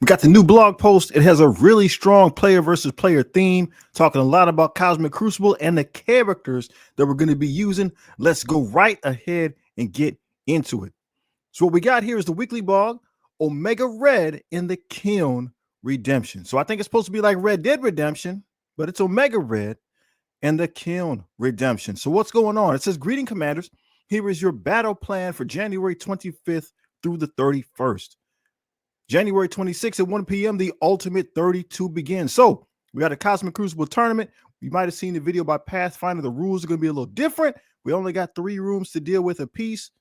We got the new blog post. It has a really strong player versus player theme, talking a lot about Cosmic Crucible and the characters that we're going to be using. Let's go right ahead and get into it. So what we got here is the weekly blog, Omega Red in the Kyln Redemption. So I think it's supposed to be like Red Dead Redemption, but it's Omega Red and the Kyln Redemption. So what's going on? It says, greeting commanders. Here is your battle plan for January 25th through the 31st. January 26th at 1 p.m., the Ultimate 32 begins. So we got a Cosmic Crucible tournament. You might have seen the video by Pathfinder. The rules are going to be a little different. We only got 3 rooms to deal with apiece.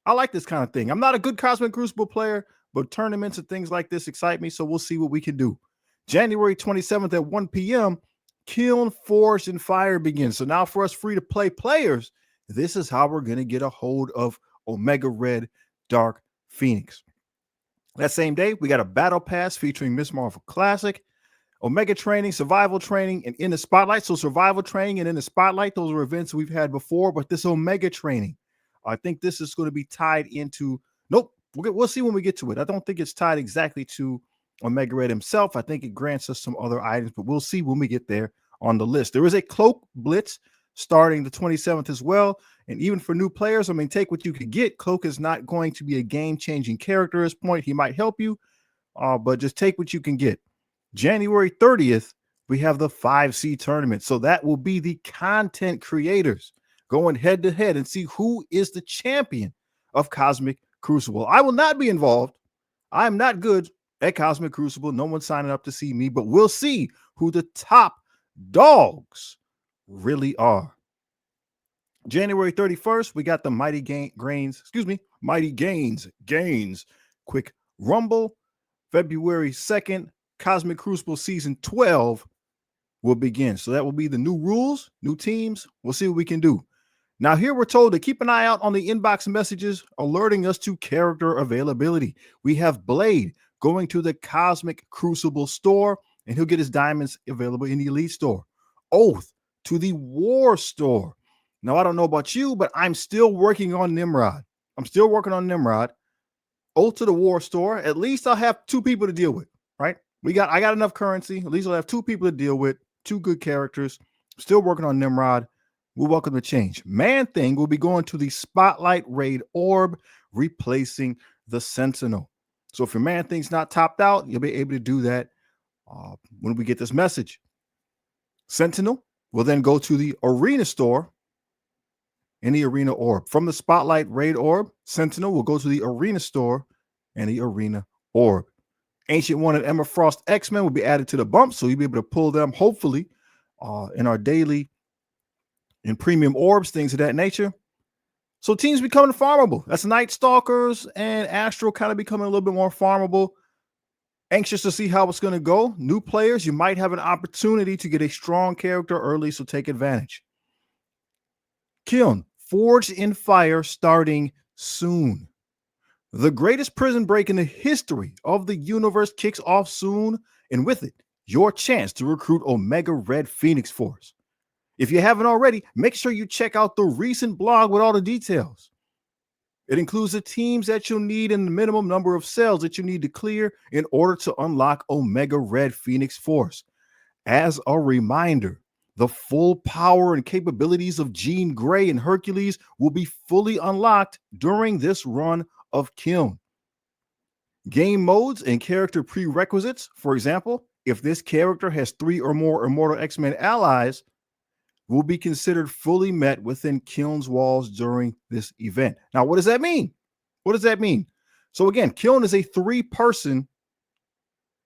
I like this kind of thing. I'm not a good Cosmic Crucible player, but tournaments and things like this excite me, so we'll see what we can do. January 27th at 1 p.m., Kyln Forged in Fire begins. So now for us free-to-play players, this is how we're going to get a hold of Omega Red Dark Pheonix. That same day, we got a battle pass featuring Miss Marvel Classic, Omega Training, Survival Training, and In the Spotlight. So Survival Training and In the Spotlight, those are events we've had before, but this Omega Training, I think this is going to be tied into, nope, we'll see when we get to it. I don't think it's tied exactly to Omega Red himself. I think it grants us some other items, but we'll see when we get there on the list. There is a Cloak Blitz starting the 27th as well. And even for new players, I mean, take what you can get. Cloak is not going to be a game-changing character at this point. He might help you, but just take what you can get. January 30th, we have the 5C tournament. So that will be the content creators going head-to-head and see who is the champion of Cosmic Crucible. I will not be involved. I am not good at Cosmic Crucible. No one's signing up to see me, but we'll see who the top dogs really are. January 31st, we got the Mighty Gains Quick Rumble. February 2nd, Cosmic Crucible Season 12 will begin. So that will be the new rules, new teams. We'll see what we can do. Now here we're told to keep an eye out on the inbox messages alerting us to character availability. We have Blade going to the Cosmic Crucible store, and he'll get his diamonds available in the Elite store. Oath to the War store. Now, I don't know about you, but I'm still working on Nimrod. Oath to the War store. At least I'll have 2 people to deal with, right? I got enough currency. At least I'll have 2 people to deal with, 2 good characters. Still working on Nimrod. We'll welcome the change. Man-Thing will be going to the Spotlight Raid Orb, replacing the Sentinel. So if your Man-Thing's not topped out, you'll be able to do that when we get this message. Sentinel will then go to the Arena store in the Arena Orb. From the Spotlight Raid Orb, Sentinel will go to the Arena store and the Arena Orb. Ancient One and Emma Frost X-Men will be added to the bump, so you'll be able to pull them, hopefully, in our daily and premium orbs, things of that nature. So teams becoming farmable. That's Night Stalkers and Astral kind of becoming a little bit more farmable. Anxious to see how it's going to go. New players, you might have an opportunity to get a strong character early, so take advantage. Kyln, Forged in Fire, starting soon. The greatest prison break in the history of the universe kicks off soon, and with it, your chance to recruit Omega Red Pheonix Force. If you haven't already, make sure you check out the recent blog with all the details. It includes the teams that you'll need and the minimum number of cells that you need to clear in order to unlock Omega Red Pheonix Force. As a reminder, the full power and capabilities of Jean Grey and Hercules will be fully unlocked during this run of Kyln. Game modes and character prerequisites, for example, if this character has 3 or more Immortal X-Men allies, will be considered fully met within Kyln's walls during this event. Now, what does that mean? So again, Kyln is a 3-person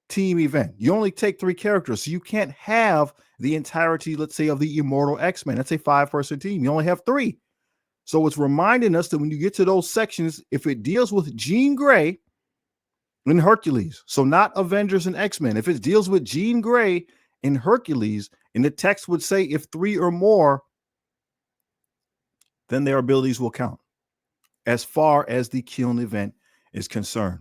team event. You only take 3 characters, so you can't have the entirety, let's say, of the Immortal X-Men. That's a 5-person team. You only have 3. So it's reminding us that when you get to those sections, if it deals with Jean Grey and Hercules, so not Avengers and X-Men, if it deals with Jean Grey and Hercules, and the text would say if 3 or more, then their abilities will count as far as the Kyln event is concerned.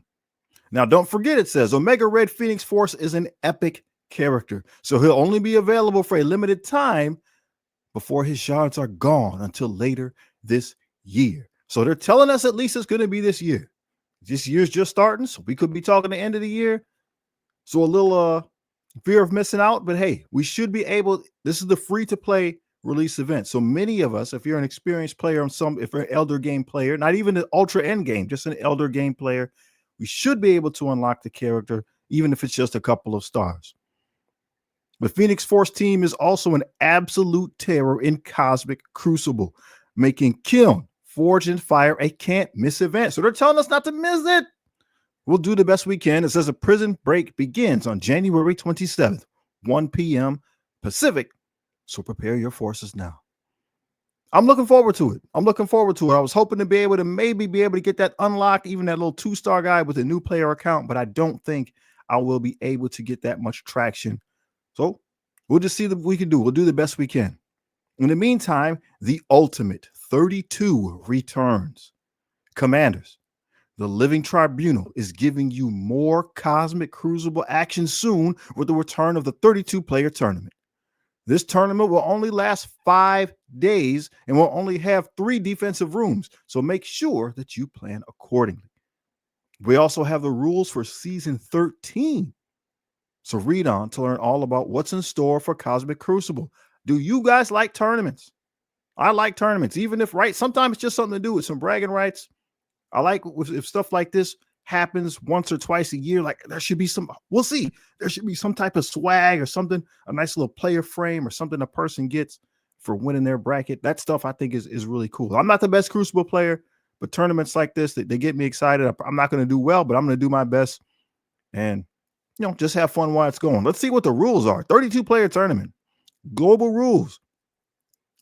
Now, don't forget, it says Omega Red Pheonix Force is an epic character, so he'll only be available for a limited time before his shards are gone until later this year. So they're telling us at least it's going to be this year. This year's just starting, so we could be talking the end of the year. So a little fear of missing out, but hey, we should be able. This is the free to play release event. So many of us, if you're an experienced player on if you're an elder game player, not even an ultra end game, just an elder game player, we should be able to unlock the character, even if it's just a couple of stars. The Pheonix Force team is also an absolute terror in Cosmic Crucible, making Kyln, Forge and Fire a can't miss event. So they're telling us not to miss it. We'll do the best we can. It says a prison break begins on January 27th, 1 p.m. Pacific. So prepare your forces now. I'm looking forward to it. I was hoping to be able to get that unlock, even that little 2-star guy with a new player account, but I don't think I will be able to get that much traction. So we'll just see what we can do. We'll do the best we can. In the meantime, the ultimate 32 returns. Commanders, the Living Tribunal is giving you more Cosmic Crucible action soon with the return of the 32-player tournament. This tournament will only last 5 days and will only have 3 defensive rooms, so make sure that you plan accordingly. We also have the rules for Season 13. So read on to learn all about what's in store for Cosmic Crucible. Do you guys like tournaments? I like tournaments, even if, right, sometimes it's just something to do with some bragging rights. I like if stuff like this happens once or twice a year, like there should be we'll see. There should be some type of swag or something, a nice little player frame or something a person gets for winning their bracket. That stuff I think is really cool. I'm not the best Crucible player, but tournaments like this, they get me excited. I'm not going to do well, but I'm going to do my best and, just have fun while it's going. Let's see what the rules are. 32-player tournament. Global rules.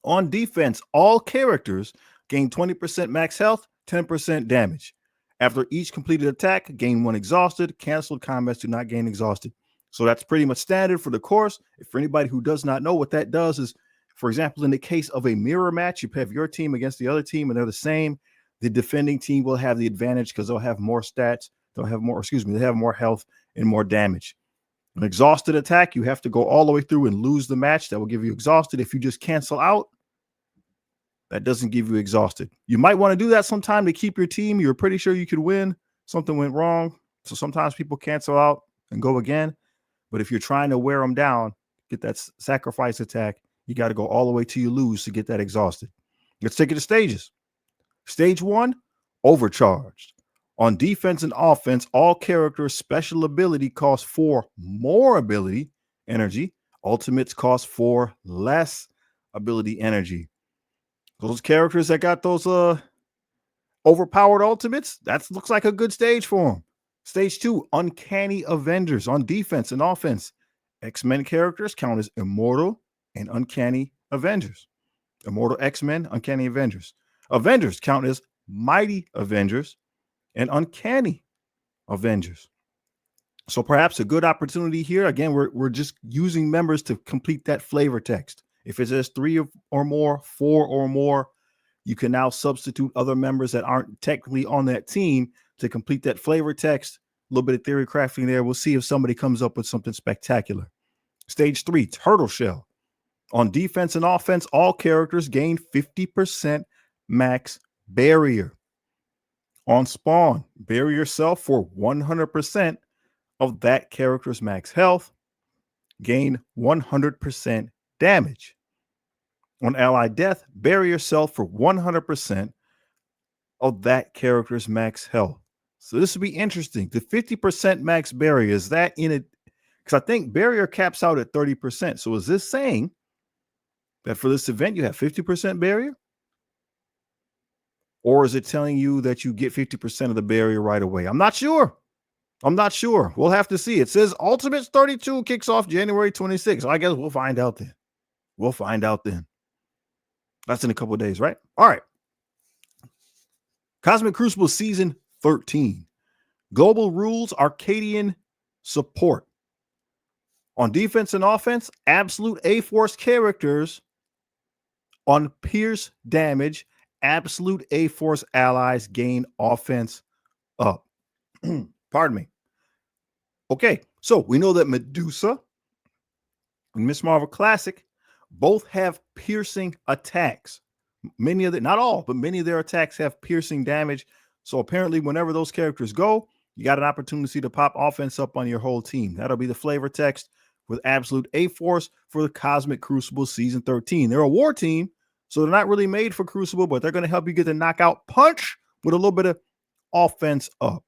On defense, all characters gain 20% max health, 10% damage. After each completed attack, gain 1 exhausted. Canceled combats do not gain exhausted. So that's pretty much standard for the course. For anybody who does not know, what that does is, for example, in the case of a mirror match, you have your team against the other team and they're the same. The defending team will have the advantage because they'll have more stats. They have more health and more damage. An exhausted attack, you have to go all the way through and lose the match. That will give you exhausted. If you just cancel out, that doesn't give you exhausted. You might want to do that sometime to keep your team. You're pretty sure you could win. Something went wrong. So sometimes people cancel out and go again. But if you're trying to wear them down, get that sacrifice attack, you got to go all the way till you lose to get that exhausted. Let's take it to stages. Stage 1, overcharged. On defense and offense, all characters' special ability costs 4 more ability energy. Ultimates cost 4 less ability energy. Those characters that got those overpowered ultimates, that looks like a good stage for them. Stage 2, Uncanny Avengers. On defense and offense, X-Men characters count as Immortal and Uncanny Avengers. Immortal X-Men, Uncanny Avengers. Avengers count as Mighty Avengers and Uncanny Avengers. So perhaps a good opportunity here. Again, we're just using members to complete that flavor text. If it says 3 or more, 4 or more, you can now substitute other members that aren't technically on that team to complete that flavor text. A little bit of theory crafting there. We'll see if somebody comes up with something spectacular. Stage 3, Turtle Shell. On defense and offense, all characters gain 50% max barrier. On spawn, bury yourself for 100% of that character's max health. Gain 100% damage. On ally death, bury yourself for 100% of that character's max health. So this would be interesting. The 50% max barrier, is that in it? Because I think barrier caps out at 30%. So is this saying that for this event you have 50% barrier? Or is it telling you that you get 50% of the barrier right away? I'm not sure. We'll have to see. It says Ultimates 32 kicks off January 26th. So I guess we'll find out then. That's in a couple of days, right? All right. Cosmic Crucible Season 13. Global rules, Arcadian support. On defense and offense, absolute A-Force characters on pierce damage, absolute A-Force allies gain offense up. Pardon me. Okay, so we know that Medusa and Miss Marvel Classic both have piercing attacks. Many of not all, but many of their attacks have piercing damage. So apparently whenever those characters go, You got an opportunity to pop offense up on your whole team. That'll be the flavor text with absolute A-Force for the Cosmic Crucible Season 13. They're a war team, so they're not really made for Crucible, but they're going to help you get the knockout punch with a little bit of offense up.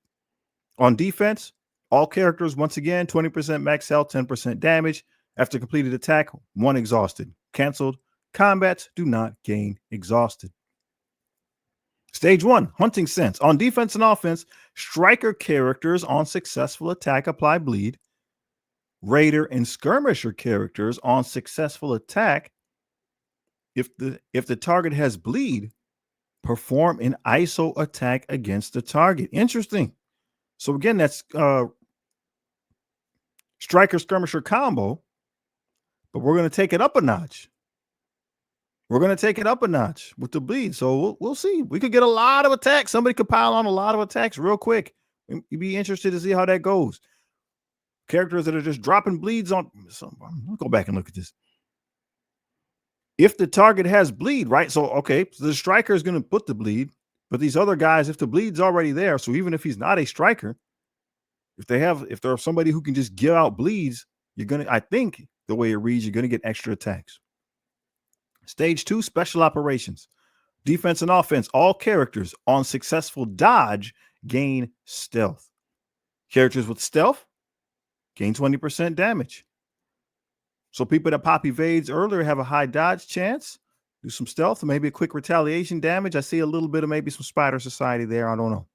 On defense, all characters, once again, 20% max health, 10% damage. After completed attack, 1 exhausted. Canceled. Combats do not gain exhausted. Stage 1, Hunting Sense. On defense and offense, striker characters on successful attack apply bleed. Raider and skirmisher characters on successful attack, if the target has bleed, perform an ISO attack against the target. Interesting. So again, that's striker skirmisher combo, but we're going to take it up a notch. We're going to take it up a notch with the bleed. So we'll see. We could get a lot of attacks. Somebody could pile on a lot of attacks real quick. You'd be interested to see how that goes. Characters that are just dropping bleeds on. I'll go back and look at this. If the target has bleed, right? So, okay, so the striker is going to put the bleed, but these other guys, if the bleed's already there, so even if he's not a striker, if there's somebody who can just give out bleeds, I think the way it reads, you're going to get extra attacks. Stage 2, Special Operations. Defense and offense, all characters on successful dodge gain stealth. Characters with stealth gain 20% damage. So people that pop evades earlier have a high dodge chance. Do some stealth, maybe a quick retaliation damage. I see a little bit of maybe some Spider Society there. I don't know.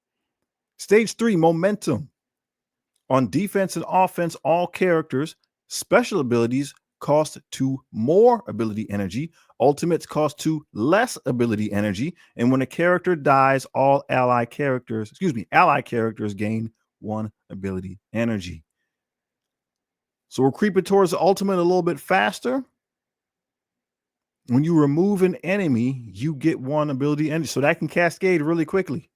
Stage 3, Momentum. On defense and offense, all characters, special abilities cost 2 more ability energy. Ultimates cost 2 less ability energy. And when a character dies, all ally characters gain 1 ability energy. So we're creeping towards the ultimate a little bit faster. When you remove an enemy, you get 1 ability energy. So that can cascade really quickly.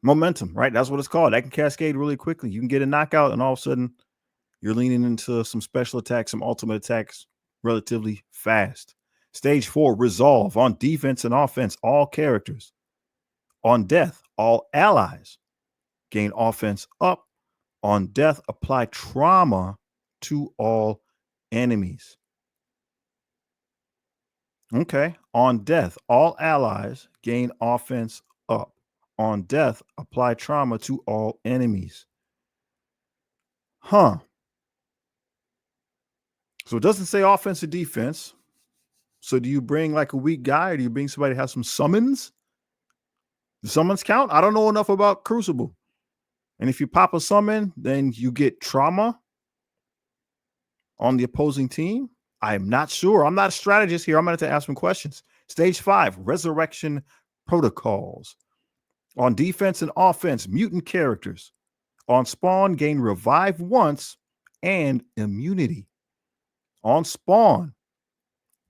Momentum, right? That's what it's called. That can cascade really quickly. You can get a knockout and all of a sudden you're leaning into some special attacks, some ultimate attacks relatively fast. Stage 4, Resolve. On defense and offense, all characters. On death, all allies gain offense up. On death, apply trauma to all enemies. Okay. On death, all allies gain offense up. On death, apply trauma to all enemies. So it doesn't say offense or defense. So do you bring like a weak guy, or do you bring somebody that has some summons? The summons count? I don't know enough about Crucible. And if you pop a summon, then you get trauma on the opposing team. I'm not sure. I'm not a strategist here. I'm going to have to ask some questions. Stage 5, Resurrection Protocols. On defense and offense, mutant characters. On spawn, gain revive once and immunity. On spawn,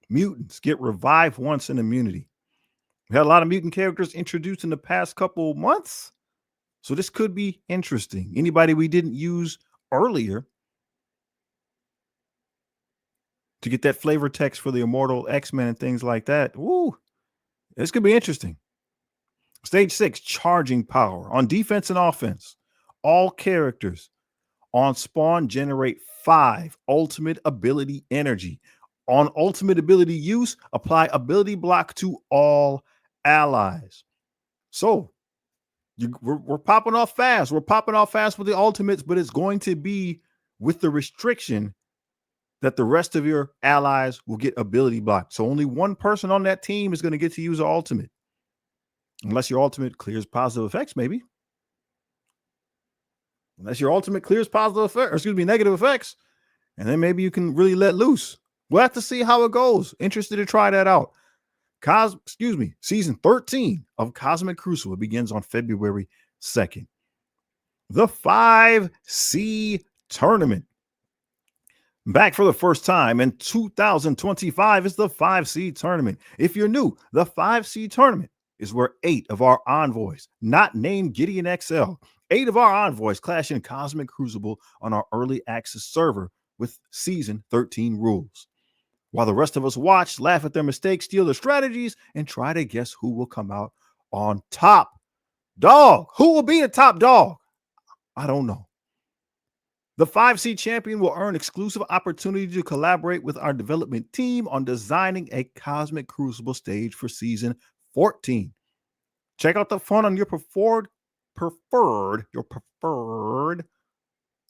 mutants get revive once and immunity. We had a lot of mutant characters introduced in the past couple months. So this could be interesting. Anybody we didn't use earlier to get that flavor text for the Immortal X-Men and things like that. Woo, this could be interesting. Stage 6, Charging Power. On defense and offense, all characters on spawn generate 5 ultimate ability energy. On ultimate ability use, apply ability block to all allies. So we're popping off fast. We're popping off fast with the ultimates, but it's going to be with the restriction that the rest of your allies will get ability blocked. So only one person on that team is going to get to use an ultimate. Unless your ultimate clears positive effects, maybe. Unless your ultimate clears negative effects. And then maybe you can really let loose. We'll have to see how it goes. Interested to try that out. Season 13 of Cosmic Crucible begins on February 2nd. The 5C Tournament. Back for the first time in 2025 is the 5C Tournament. If you're new, the 5C Tournament is where 8 of our envoys, not named GideonXL, 8 of our envoys clash in Cosmic Crucible on our early access server with Season 13 rules. While the rest of us watch, laugh at their mistakes, steal their strategies, and try to guess who will come out on top. Dog, who will be the top dog? I don't know. The 5C champion will earn exclusive opportunity to collaborate with our development team on designing a cosmic crucible stage for season 14. Check out the fun on your preferred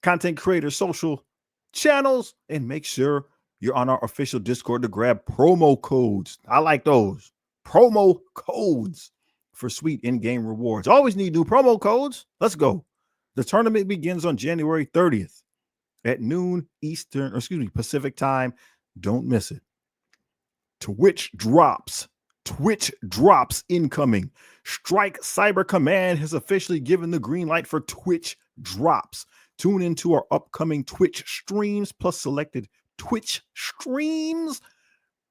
content creator social channels and make sure you're on our official Discord to grab promo codes. I like those promo codes for sweet in-game rewards. Always need new promo codes. Let's go. The tournament begins on January 30th at noon Pacific time. Don't miss it. Twitch drops incoming. Strike Cyber Command has officially given the green light for Twitch drops. Tune into our upcoming Twitch streams plus selected Twitch streams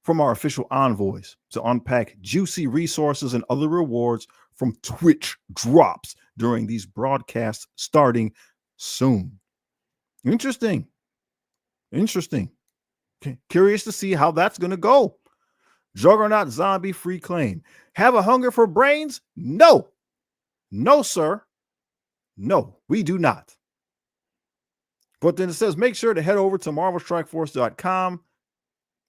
from our official envoys to unpack juicy resources and other rewards from Twitch drops during these broadcasts starting soon. Interesting. Okay. Curious to see how that's going to go. Juggernaut Zombie free claim. Have a hunger for brains? No. No, sir. No, we do not. But then it says, make sure to head over to marvelstrikeforce.com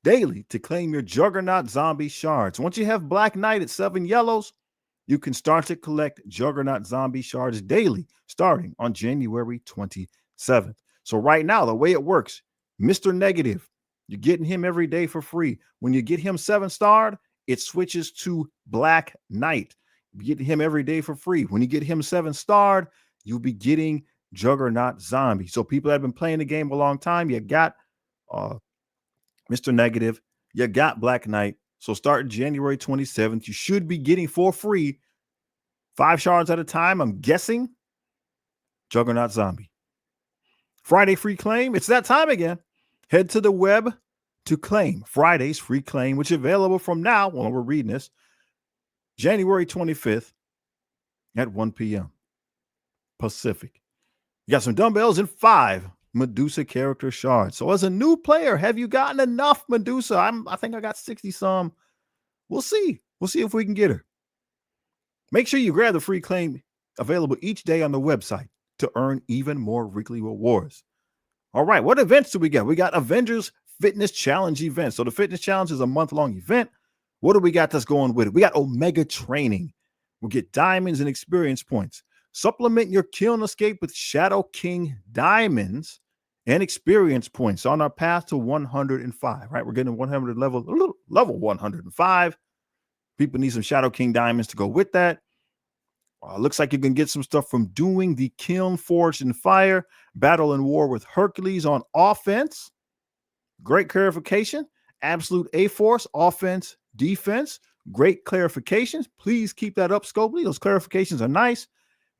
daily to claim your Juggernaut Zombie shards. Once you have Black Knight at 7 yellows, you can start to collect Juggernaut Zombie shards daily starting on January 27th. So right now, the way it works, Mr. Negative, you're getting him every day for free. When you get him 7-starred, it switches to Black Knight. You get him every day for free. When you get him 7-starred, you'll be getting Juggernaut Zombie. So people that have been playing the game a long time, you got Mr. Negative, you got Black Knight. So starting January 27th, you should be getting for free 5 shards at a time. I'm guessing Juggernaut Zombie. Friday free claim. It's that time again. Head to the web to claim Friday's free claim, which is available from now, while we're reading this, January 25th at 1 p.m. Pacific. You got some dumbbells and 5 Medusa character shards. So as a new player, have you gotten enough Medusa? I think I got 60 some. We'll see. We'll see if we can get her. Make sure you grab the free claim available each day on the website to earn even more weekly rewards. All right, what events do we got? We got Avengers Fitness Challenge event. So the Fitness Challenge is a month-long event. What do we got that's going with it? We got Omega Training. We'll get diamonds and experience points. Supplement your Kyln escape with Shadow King diamonds and experience points on our path to 105, right? We're getting 100 level 105. People need some Shadow King diamonds to go with that. Looks like you can get some stuff from doing the Kyln Forged in Fire, Battle and War with Hercules on offense. Great clarification. Absolute A-Force, offense, defense. Great clarifications. Please keep that up, Scopely. Those clarifications are nice.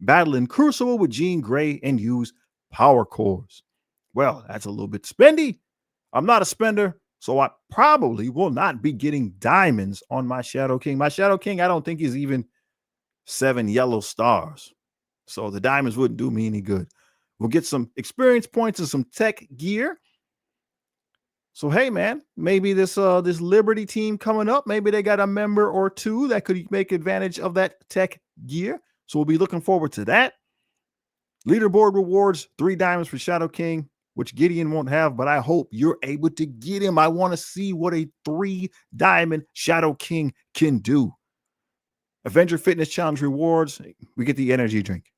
Battle in Crucible with Jean Grey and use power cores. Well, that's a little bit spendy. I'm not a spender, so I probably will not be getting diamonds on my Shadow King. My Shadow King, I don't think is even 7 yellow stars. So the diamonds wouldn't do me any good. We'll get some experience points and some tech gear. So hey, man, maybe this Liberty team coming up, maybe they got a member or two that could make advantage of that tech gear. So we'll be looking forward to that. Leaderboard rewards, 3 diamonds for Shadow King, which Gideon won't have, but I hope you're able to get him. I want to see what a 3-diamond Shadow King can do. Avenger Fitness Challenge rewards, we get the energy drink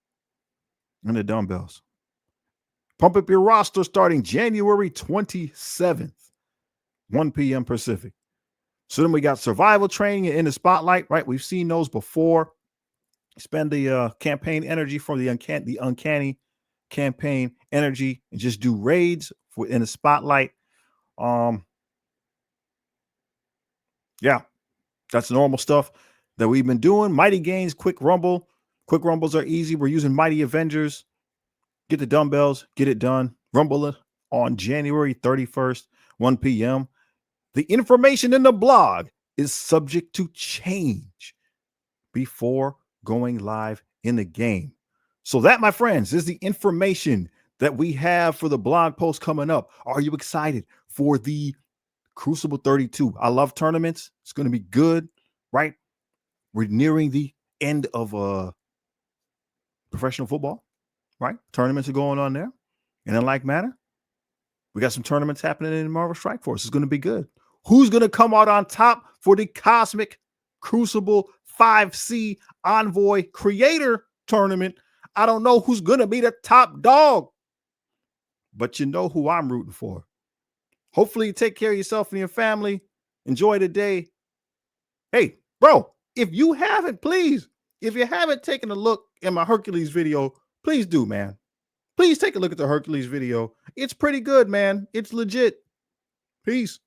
and the dumbbells. Pump up your roster starting January 27th, 1 p.m. Pacific. So then we got survival training in the spotlight, right? We've seen those before. Spend the campaign energy for the uncanny campaign energy and just do raids in the spotlight. Yeah, that's normal stuff that we've been doing. Mighty Gains, Quick Rumble. Quick Rumbles are easy. We're using Mighty Avengers. Get the dumbbells, get it done. Rumble on January 31st, 1 p.m. The information in the blog is subject to change before going live in the game. So that, my friends, is the information that we have for the blog post coming up. Are you excited for the Crucible 32? I love tournaments. It's going to be good, right? We're nearing the end of professional football. right? Tournaments are going on there. And in like manner, we got some tournaments happening in Marvel Strike Force. It's going to be good. Who's going to come out on top for the Cosmic Crucible 5C Envoy Creator Tournament? I don't know who's going to be the top dog, but you know who I'm rooting for. Hopefully you take care of yourself and your family. Enjoy the day. Hey, bro, if you haven't taken a look at my Hercules video, please do, man. Please take a look at the Hercules video. It's pretty good, man. It's legit. Peace.